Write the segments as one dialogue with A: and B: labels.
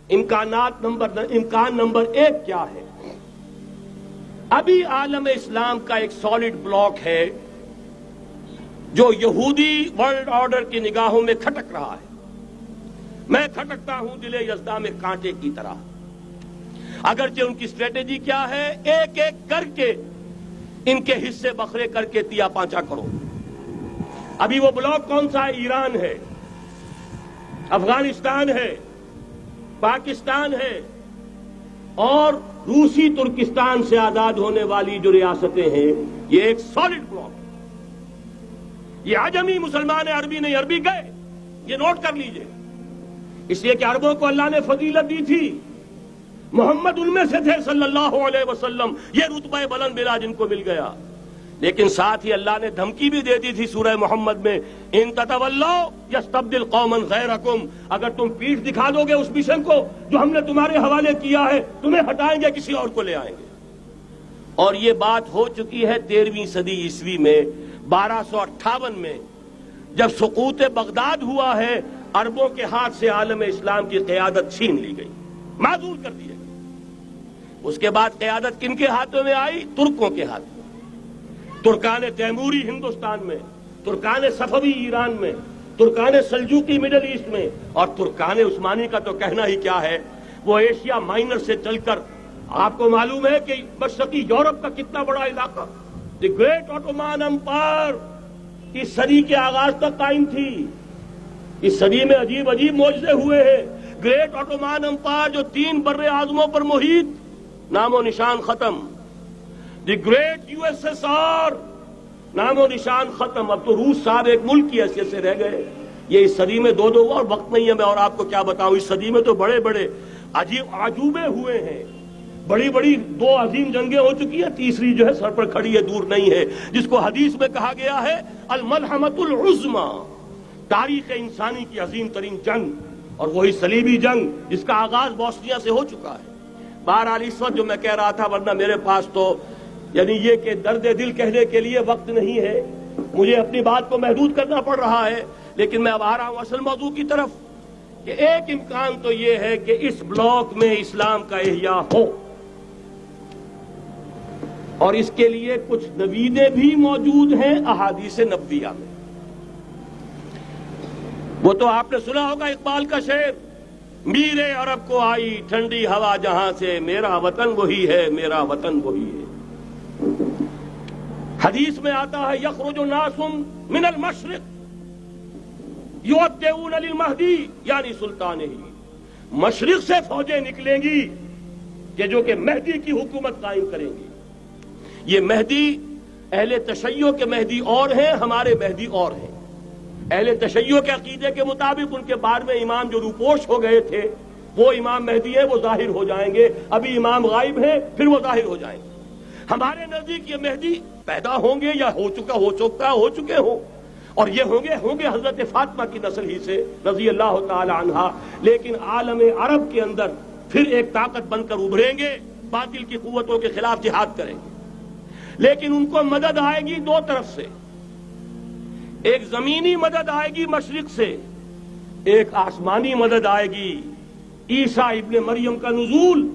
A: امکان نمبر 1 کیا ہے؟ ابھی عالم اسلام کا ایک سالڈ بلاک ہے جو یہودی ورلڈ آرڈر کی نگاہوں میں کھٹک رہا ہے. میں کھٹکتا ہوں دل یزداں میں کانٹے کی طرح. اگرچہ ان کی اسٹریٹجی کیا ہے؟ ایک ایک کر کے ان کے حصے بکھرے کر کے تیا پانچا کرو. ابھی وہ بلاک کون سا ہے؟ ایران ہے، افغانستان ہے، پاکستان ہے اور روسی ترکستان سے آزاد ہونے والی جو ریاستیں ہیں. یہ ایک سالڈ بلاک ہے. یہ عجمی مسلمان عربی نہیں، عربی گئے، یہ نوٹ کر لیجئے. اس لیے کہ عربوں کو اللہ نے فضیلت دی تھی، محمد ان میں سے تھے صلی اللہ علیہ وسلم، یہ رتبہ بلند ملا جن کو مل گیا. لیکن ساتھ ہی اللہ نے دھمکی بھی دے دی تھی سورہ محمد میں، ان تتولوا یستبدل قوما غیرکم، اگر تم پیٹھ دکھا دو گے اس مشن کو جو ہم نے تمہارے حوالے کیا ہے، تمہیں ہٹائیں گے، کسی اور کو لے آئیں گے. اور یہ بات ہو چکی ہے 13ویں صدی عیسوی میں. 1258 میں جب سقوط بغداد ہوا ہے، عربوں کے ہاتھ سے عالم اسلام کی قیادت چھین لی گئی، معزول کر دیے گئی. اس کے بعد قیادت کن کے ہاتھوں میں آئی؟ ترکوں کے ہاتھ میں. ترکان تیموری ہندوستان میں، ترکان صفوی ایران میں، ترکان سلجوقی مڈل ایسٹ میں، اور ترکان عثمانی کا تو کہنا ہی کیا ہے. وہ ایشیا مائنر سے چل کر آپ کو معلوم ہے کہ مشرقی یورپ کا کتنا بڑا علاقہ، دی گریٹ آٹومان امپائر اس صدی کے آغاز تک قائم تھی. اس صدی میں عجیب عجیب معجزے ہوئے ہیں. گریٹ آٹومان امپائر جو 3 بر اعظموں پر محیط، نام و نشان ختم. The great U S S R, نام و نشان ختم. اب تو روس صاحب ایک ملک کی حیثیت سے رہ گئے. یہ اس صدی میں دو اور وقت نہیں ہے میں اور آپ کو کیا بتاؤں. اس صدی میں تو بڑے بڑے عجیب عجوبے ہوئے ہیں. بڑی بڑی 2 عظیم جنگیں ہو چکی ہیں، تیسری جو ہے سر پر کھڑی ہے، دور نہیں ہے، جس کو حدیث میں کہا گیا ہے الملحمۃ العظمی، تاریخ انسانی کی عظیم ترین جنگ. اور وہی صلیبی جنگ جس کا آغاز بوسنیا سے ہو چکا ہے. بہرحال اس وقت جو میں کہہ رہا تھا، ورنہ میرے پاس تو یعنی یہ کہ درد دل کہنے کے لیے وقت نہیں ہے، مجھے اپنی بات کو محدود کرنا پڑ رہا ہے. لیکن میں اب آ رہا ہوں اصل موضوع کی طرف کہ ایک امکان تو یہ ہے کہ اس بلاک میں اسلام کا احیاء ہو، اور اس کے لیے کچھ نویدیں بھی موجود ہیں احادیث نبویہ میں. وہ تو آپ نے سنا ہوگا اقبال کا شعر، میرے عرب کو آئی ٹھنڈی ہوا جہاں سے، میرا وطن وہی ہے، میرا وطن وہی ہے. حدیث میں آتا ہے یخرج ناس من المشرق یودعون للمہدی یعنی سلطان ہی، مشرق سے فوجیں نکلیں گی کہ جو کہ مہدی کی حکومت قائم کریں گی. یہ مہدی اہل تشیع کے مہدی اور ہیں، ہمارے مہدی اور ہیں. اہل تشیع کے عقیدے کے مطابق ان کے بعد میں امام جو روپوش ہو گئے تھے وہ امام مہدی ہیں، وہ ظاہر ہو جائیں گے. ابھی امام غائب ہیں، پھر وہ ظاہر ہو جائیں گے. ہمارے نزدیک یہ مہدی پیدا ہوں گے یا ہو چکے ہوں، اور یہ ہوں گے حضرت فاطمہ کی نسل ہی سے رضی اللہ تعالی عنہا. لیکن عالم عرب کے اندر پھر ایک طاقت بن کر ابھریں گے، باطل کی قوتوں کے خلاف جہاد کریں گے. لیکن ان کو مدد آئے گی 2 طرف سے. ایک زمینی مدد آئے گی مشرق سے، ایک آسمانی مدد آئے گی. عیسیٰ ابن مریم کا نزول،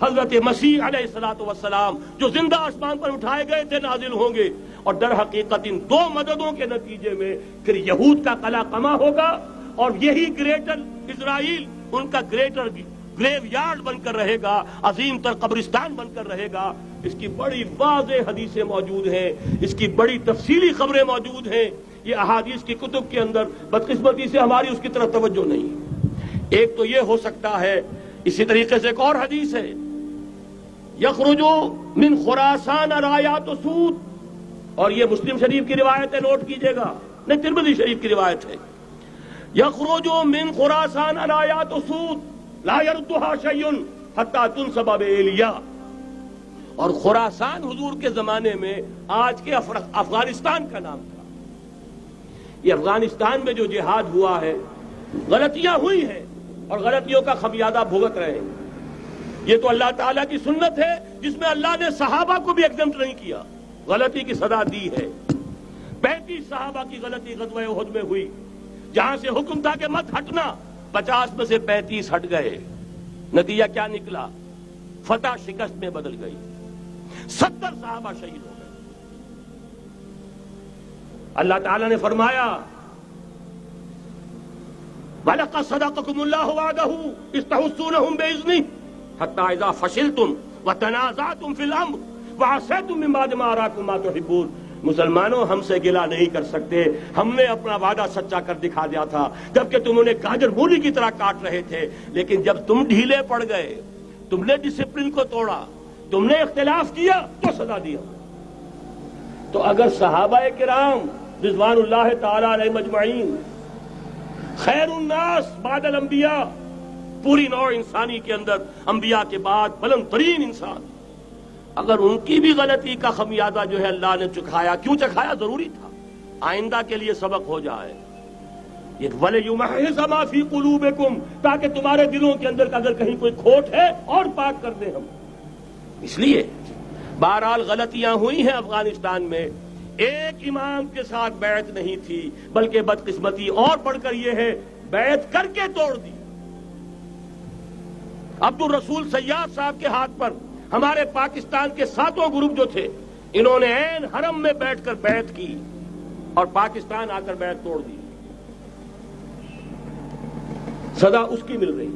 A: حضرت مسیح علیہ الصلوۃ والسلام جو زندہ آسمان پر اٹھائے گئے تھے نازل ہوں گے. اور در حقیقت ان 2 مددوں کے نتیجے میں پھر یہود کا قلعہ قمع ہوگا، اور یہی گریٹر اسرائیل ان کا گریٹر گریو یارڈ بن کر رہے گا، عظیم تر قبرستان بن کر رہے گا. اس کی بڑی واضح حدیثیں موجود ہیں، اس کی بڑی تفصیلی خبریں موجود ہیں. یہ احادیث کی کتب کے اندر بدقسمتی سے ہماری اس کی طرف توجہ نہیں. ایک تو یہ ہو سکتا ہے. اسی طریقے سے ایک اور حدیث ہے، یخرج من خراسان رایات سود، اور یہ مسلم شریف کی روایت ہے، نوٹ کیجئے گا، نہیں ترمذی شریف کی روایت ہے. یخرج من خراسان رایات سود لا يردها شيء حتى تنصب بإيلیا. اور خراسان حضور کے زمانے میں آج کے افغانستان کا نام تھا. یہ افغانستان میں جو جہاد ہوا ہے، غلطیاں ہوئی ہیں اور غلطیوں کا خمیازہ بھگت رہے ہیں. یہ تو اللہ تعالیٰ کی سنت ہے جس میں اللہ نے صحابہ کو بھی ایگزمپٹ نہیں کیا، غلطی کی سزا دی ہے. 35 صحابہ کی غلطی غزوہ احد میں ہوئی، جہاں سے حکم تھا کہ مت ہٹنا، 50 میں سے 35 ہٹ گئے، نتیجہ کیا نکلا؟ فتح شکست میں بدل گئی، 70 صحابہ شہید ہو گئے۔ اللہ تعالیٰ نے فرمایا وَلَقَدْ صَدَقَكُمُ اللَّهُ وَعْدَهُ إِذْ تَحُسُّونَهُم بِإِذْنِهِ حَتَّىٰ إِذَا فَشِلْتُمْ وَتَنَازَعْتُمْ فِي الْأَمْرِ وَعَصَيْتُم مِّن بَعْدِ مَا أَرَاكُم مَّا تُحِبُّونَ۔ مسلمانوں، ہم سے گلہ نہیں کر سکتے، ہم نے اپنا وعدہ سچا کر دکھا دیا تھا جبکہ تم انہیں گاجر مولی کی طرح کاٹ رہے تھے، لیکن جب تم ڈھیلے پڑ گئے، تم نے ڈسپلن کو توڑا، تم نے اختلاف کیا تو سزا دیا۔ تو اگر صحابہ کرام رضوان اللہ تعالی علیہ مجمعین خیر الناس بعد الانبیاء، پوری نوع انسانی کے اندر انبیاء کے بعد بلند ترین انسان، اگر ان کی بھی غلطی کا خمیازہ جو ہے اللہ نے چکھایا، کیوں چکھایا؟ ضروری تھا، آئندہ کے لیے سبق ہو جائے۔ یہ وَلِيُمَحِّصَ مَا فِي قُلُوبِكُمْ، تاکہ تمہارے دلوں کے اندر اگر کہیں کوئی کھوٹ ہے اور پاک کر دیں ہم۔ اس لیے بہرحال غلطیاں ہوئی ہیں افغانستان میں، ایک امام کے ساتھ بیعت نہیں تھی، بلکہ بدقسمتی اور بڑھ کر یہ ہے بیعت کر کے توڑ دی۔ عبد الرسول سیاد صاحب کے ہاتھ پر ہمارے پاکستان کے 7 گروپ جو تھے، انہوں نے عین حرم میں بیٹھ کر بیعت کی اور پاکستان آ کر بیعت توڑ دی۔ سزا اس کی مل رہی،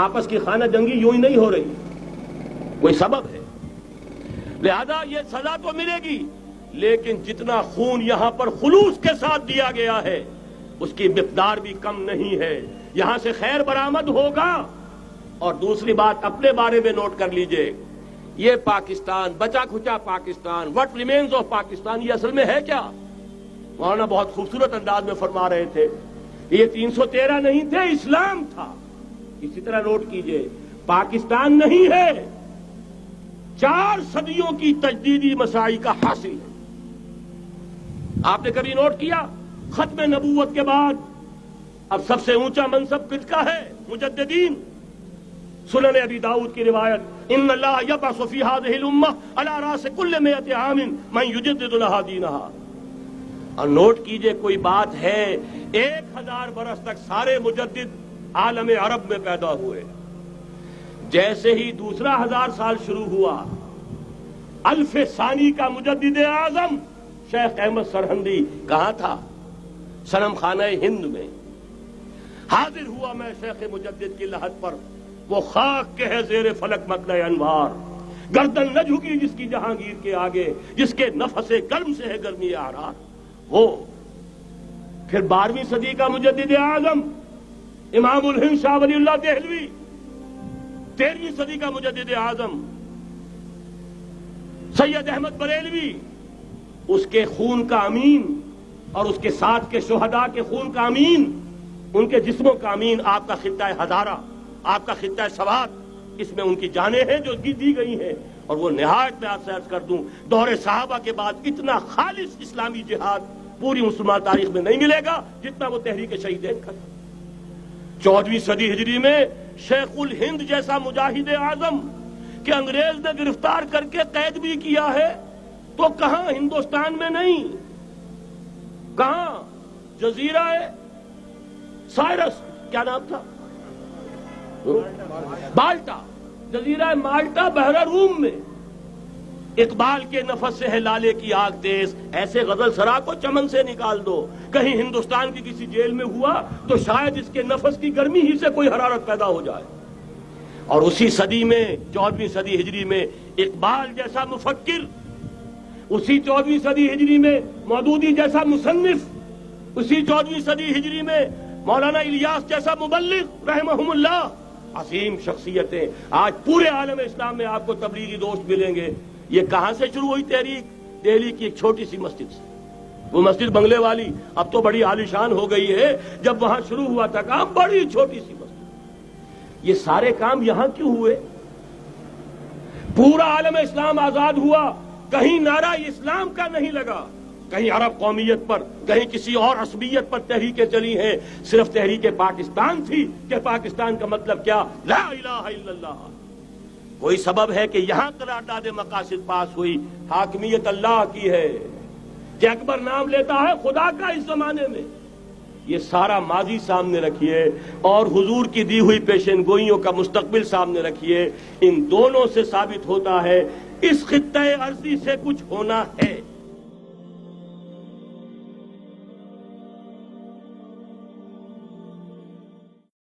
A: آپس کی خانہ جنگی یوں ہی نہیں ہو رہی، کوئی سبب ہے، لہذا یہ سزا تو ملے گی، لیکن جتنا خون یہاں پر خلوص کے ساتھ دیا گیا ہے اس کی مقدار بھی کم نہیں ہے۔ یہاں سے خیر برآمد ہوگا۔ اور دوسری بات اپنے بارے میں نوٹ کر لیجئے، یہ پاکستان، بچا کھچا Pakistan, what remains of Pakistan, یہ اصل میں ہے کیا؟ مولانا بہت خوبصورت انداز میں فرما رہے تھے، یہ 313 نہیں تھے، اسلام تھا۔ اسی طرح نوٹ کیجئے، پاکستان نہیں ہے، 4 صدیوں کی تجدیدی مساعی کا حاصل ہے۔ آپ نے کبھی نوٹ کیا ختم نبوت کے بعد اب سب سے اونچا منصب کس کا ہے؟ مجددین۔ سنن ابی داؤد کی روایت، ان اللہ یبعث فی ہذہ الامہ علی راس کل 100 عام من یجدد لها دینها۔ اور نوٹ کیجئے، کوئی بات ہے 1000 برس تک سارے مجدد عالم عرب میں پیدا ہوئے، جیسے ہی دوسرا 1000 سال شروع ہوا، الف ثانی کا مجدد اعظم شیخ احمد سرہندی کہاں تھا؟ صنم خانہ ہند میں حاضر ہوا۔ میں شیخ مجدد کی لحد پر، وہ خاک کے ہے زیر فلک مطلع انوار، گردن نہ جھکی جس کی جہانگیر کے آگے، جس کے نفس گرم سے ہے گرمی آرار وہ۔ پھر 12ویں صدی کا مجدد اعظم امام الہند شاہ ولی اللہ دہلوی، 13ویں صدی کا مجدد اعظم سید احمد بریلوی، اس کے خون کا امین اور اس کے ساتھ کے شہداء کے خون کا امین، ان کے جسموں کا امین آپ کا خطہ ہزارہ، آپ کا خطہ سوات، اس میں ان کی جانیں ہیں جو دی گئی ہیں۔ اور وہ نہایت میں آپ سے عرض کر دوں، دور صحابہ کے بعد اتنا خالص اسلامی جہاد پوری مسلمان تاریخ میں نہیں ملے گا جتنا وہ تحریک شہیدین کا تھا۔ 14ویں صدی ہجری میں شیخ الہند جیسا مجاہد اعظم کہ انگریز نے گرفتار کر کے قید بھی کیا ہے، تو کہاں؟ ہندوستان میں نہیں، کہاں؟ جزیرہ سائرس، کیا نام تھا؟ مالٹا، جزیرہ مالٹا بحر روم میں۔ اقبال کے نفس سے ہے لالے کی آگ تیز، ایسے غزل سرا کو چمن سے نکال دو۔ کہیں ہندوستان کی کسی جیل میں ہوا تو شاید اس کے نفس کی گرمی ہی سے کوئی حرارت پیدا ہو جائے۔ اور اسی صدی میں، 14ویں صدی ہجری میں، اقبال جیسا مفکر، اسی 14ویں صدی ہجری میں مودودی جیسا مصنف، اسی 14ویں صدی ہجری میں مولانا الیاس جیسا مبلغ رحمہم اللہ، عظیم شخصیتیں آج پورے عالم اسلام میں آپ کو تبلیغی دوست ملیں گے۔ یہ کہاں سے شروع ہوئی تحریک؟ دہلی کی ایک چھوٹی سی مسجد سے۔ وہ مسجد بنگلے والی اب تو بڑی عالیشان ہو گئی ہے، جب وہاں شروع ہوا تھا کام بڑی چھوٹی سی مسجد۔ یہ سارے کام یہاں کیوں ہوئے؟ پورا عالم اسلام آزاد ہوا، کہیں نعرہ اسلام کا نہیں لگا، کہیں عرب قومیت پر، کہیں کسی اور عصبیت پر تحریکیں چلی ہیں، صرف تحریک پاکستان تھی کہ پاکستان کا مطلب کیا؟ لا الہ الا اللہ۔ کوئی سبب ہے کہ یہاں قرارداد مقاصد پاس ہوئی، حاکمیت اللہ کی ہے، کہ اکبر نام لیتا ہے خدا کا اس زمانے میں، یہ سارا ماضی سامنے رکھیے اور حضور کی دی ہوئی پیشن گوئیوں کا مستقبل سامنے رکھیے. ان دونوں سے ثابت ہوتا ہے اس خطۂ ارضی سے کچھ ہونا ہے.